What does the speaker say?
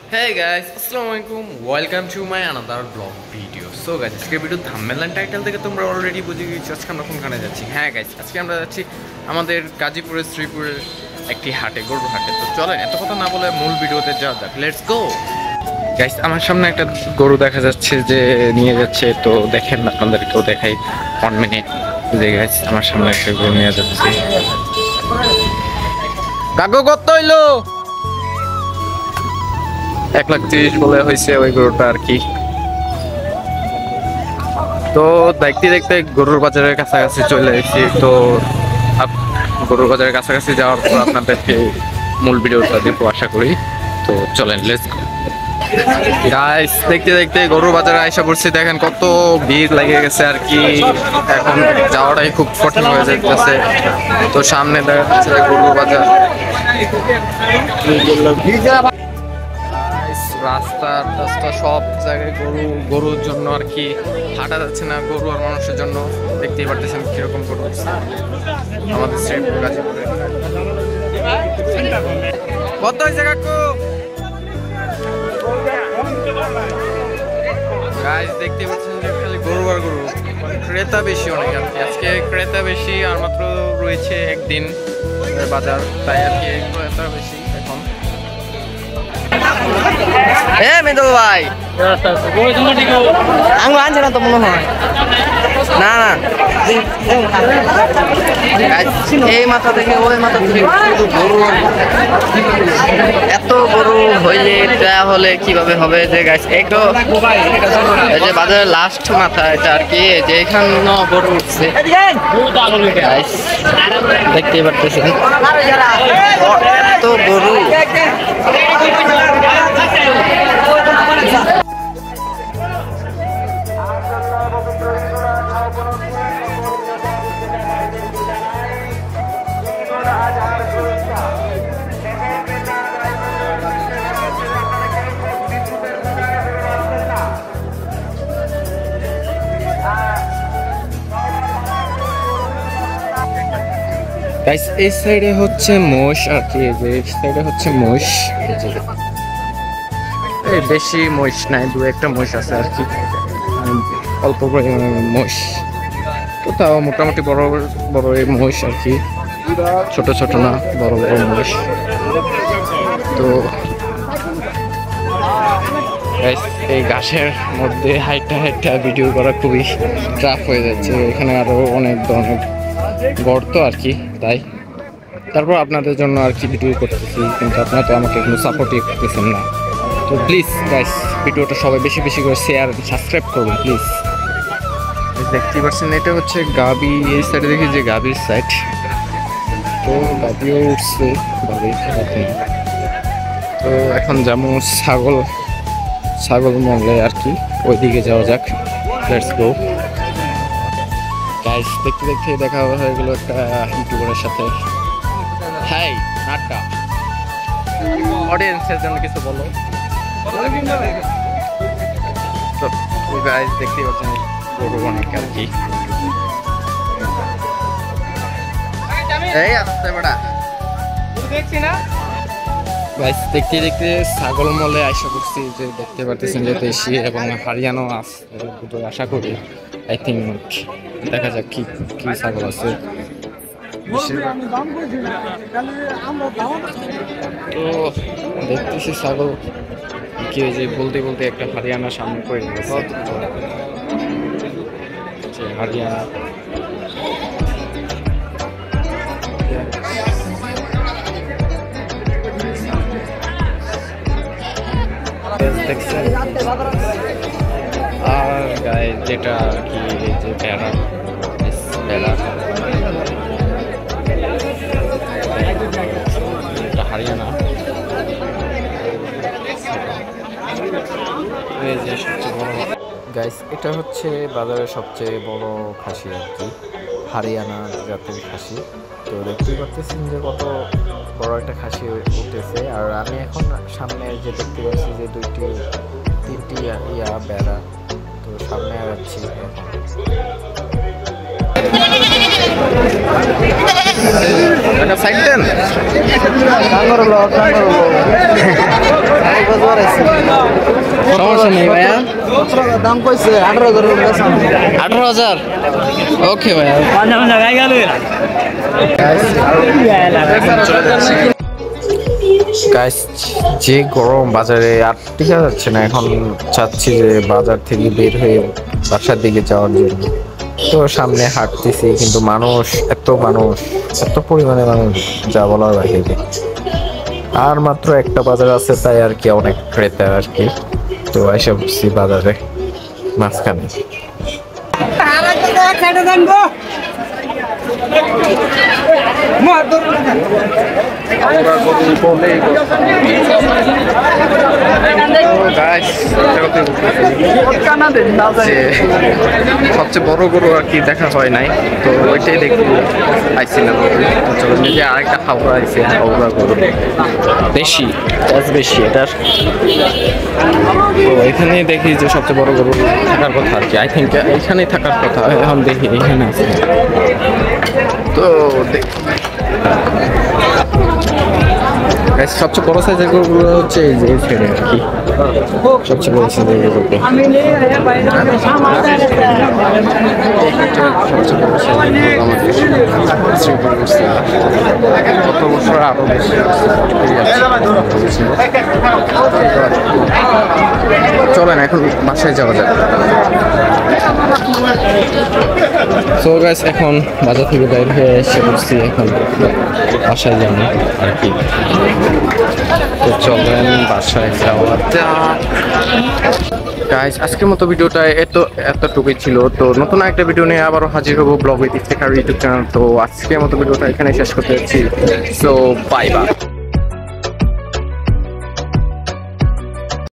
Hey guys, Assalamualaikum. Welcome to my another vlog video. So guys, আজকের video thumbnail and title থেকে তোমরা already বুঝে গেছো আজকে আমরা কোনখানে যাচ্ছি। হ্যাঁ গাইস, আজকে আমরা যাচ্ছি আমাদের গাজীপুরের শ্রীপুরের একটি হাটে, গরুর হাটে। তো চলেন এত কথা না বলে মূল ভিডিওতে যাওয়া যাক। Let's go. গাইস, আমার সামনে একটা গরু দেখা যাচ্ছে যে নিয়ে যাচ্ছে, তো দেখেন আপনাদেরকেও দেখাই 1 মিনিট। যে গাইস আমার সামনে একটা গরু নিয়ে যাচ্ছে। কাকু কত হইলো? 1,30,000 বলে হয়েছে ওই গরুটা আর কি। তো দেখতে দেখতে গরুর বাজারের কাছাকাছি চলে এসেছি। তো গরুর বাজারের কাছাকাছি যাওয়ার পর আপনাদেরকে মূল ভিডিওটা দেবো আশা করি। তো চলেন লেটস গো গাইস। দেখতে দেখতে গরুর বাজারে আইসা পড়ছি, দেখেন কত ভিড় লেগে গেছে আর কি। এখন যাওয়াটাই খুব কঠিন হয়ে যাচ্ছে। তো সামনে দেখা যাচ্ছে গরুর বাজার। রাস্তা সব জায়গায় গরুর জন্য আর কি হাঁটা যাচ্ছে না, গরু আর মানুষের জন্য। দেখতেই পারতেছেন কিরকম গরু আমাদের শ্রীপুর গাজীপুরে। কত হয়েছে কাকু? গাইস দেখতে পাচ্ছেন যে খালি গরু আর গরু, ক্রেতা বেশি অনেক আর কি। আজকে ক্রেতা বেশি, আর মাত্র রয়েছে একদিন বাজার, তাই আর কি ক্রেতা বেশি এখন। মিদুল ভাই আমি আনছি না তো মনে হয় না না, এই মাথা থেকে ওই মাথা থেকে গরু, এত গরু হইলে হলে কিভাবে হবে? যে গাছ একটু এই যে বাজারের লাস্ট মাথা এটা আর কি, যে এখানে গরু উঠছে দেখতেই পারতেছেন এত গরু। গাইস এই সাইডে হচ্ছে মোষ আর কি, এই সাইডে হচ্ছে মোষ। এই বেশি মোষ নাই, দু একটা মোষ আছে আর কি, অল্প পরিমাণে মোষ। তো তাও মোটামুটি বড় বড় এই মোষ আর কি, ছোট ছোট না, বড় বড় মোষ। তো এই ঘাসের মধ্যে হাইটা হাইটা ভিডিও করা খুবই টাফ হয়ে যাচ্ছে। এখানে আরো অনেক ধরনের গর্ত আর কি, তাই তারপর আপনাদের জন্য আর কি ভিডিও করতেছি, কিন্তু আপনারা তো আমাকে কোনো সাপোর্টই করতেছেন না। তো প্লিজ গাইস ভিডিওটা সবাই বেশি বেশি করে শেয়ার সাবস্ক্রাইব করুন প্লিজ। দেখতে পাচ্ছেন এটা হচ্ছে গাবি, এই সাইডে দেখি যে গাবির সাইড। তো গাবিও উঠছে গাবি, তো এখন যেমন ছাগল মহলে আর কি, ওইদিকে যাওয়া যাক। Let's go guys. দেখতে দেখতে দেখা হয়ে গেল একটা ইউটিউবারের সাথে। হাই নাট্টা, অডিয়েন্সের জন্য কিছু বলো। তো গাইস দেখতে পাচ্ছেন গরু অনেক আর কি। এই আসতে বেটা দেখছি না গাইস। দেখতে দেখতে ছাগল মলে আশা করছি, যে দেখতে পারতেছেন যে দেশি এবং হারিয়ানো আছে দুটো আশা করি। আই থিঙ্ক দেখা যাক কি কি ছাগল আছে। তো দেখতেছি ছাগল কি যে বলতে বলতে একটা হারিয়ানা সামনে করে গেছে। হারিয়ানা দেখছেন। আর গায়ে যেটা কি যে ভেড়া হারিয়ানা, এই যে সবচেয়ে বড় গাইস, এটা হচ্ছে বাজারের সবচেয়ে বড় খাসি আর কি, হারিয়ানা জাতের খাসি। তো দেখতেই পাচ্ছেন যে কত বড় একটা খাসি উঠতেছে। আর আমি এখন সামনে যে দেখতে পাচ্ছি যে তিনটি বেড়া, তো সামনে যাচ্ছি। টাকা সাইড দেন। সমস্যা নেই ভাইয়া, দাম কইছে 18,000 18,000। ওকে ভাইয়া। গাইস যে গরম বাজারে আর টিকা যাচ্ছে না, এখন চাচ্ছি যে বাজার থেকে বের হয়ে বাসার দিকে যাওয়ার জন্য। তো সামনে হাঁটতেছি কিন্তু মানুষ, এত পরিমাণে মানুষ যা বলার বাহিরে। আর মাত্র একটা বাজার আছে তাই আর কি অনেক ক্রেতা আর কি। তো এসে বসছি বাজারে মাঝখানে। সবচেয়ে বড় গরু আর কি দেখা হয় নাই, তো ওইটাই দেখতে আইছিলাম। যে আরেকটা হাওড়া আছে, হাওড়া গরু বেশি এটার। তো এখানে দেখি যে সবচেয়ে বড় গরু থাকার কথা আর কি, আই থিঙ্ক এখানেই থাকার কথা। এখন দেখি এখানে আছে, তো সবচেয়ে বড় সাইজের গরুগুলো হচ্ছে এই যে ছেড়ে আর কি, সবচেয়ে বড় সাইজের গরু। গত বছর আরো বেশি। চলেন এখন বাসায় যাওয়া যাবে। সো গাইস এখন বাজার থেকে বাইরে হয়ে এসে বসছি, এখন বাসায় যাবো আর কি। তো চলেন বাসায় যাওয়া যাক। গাইস আজকের মতো ভিডিওটা এতটুকুই ছিল। তো নতুন একটা ভিডিও নিয়ে আবারও হাজির হবো blog with Iftekhar YouTube channel. তো আজকের মতো ভিডিওটা এখানে শেষ করতে যাচ্ছি। So bye bye.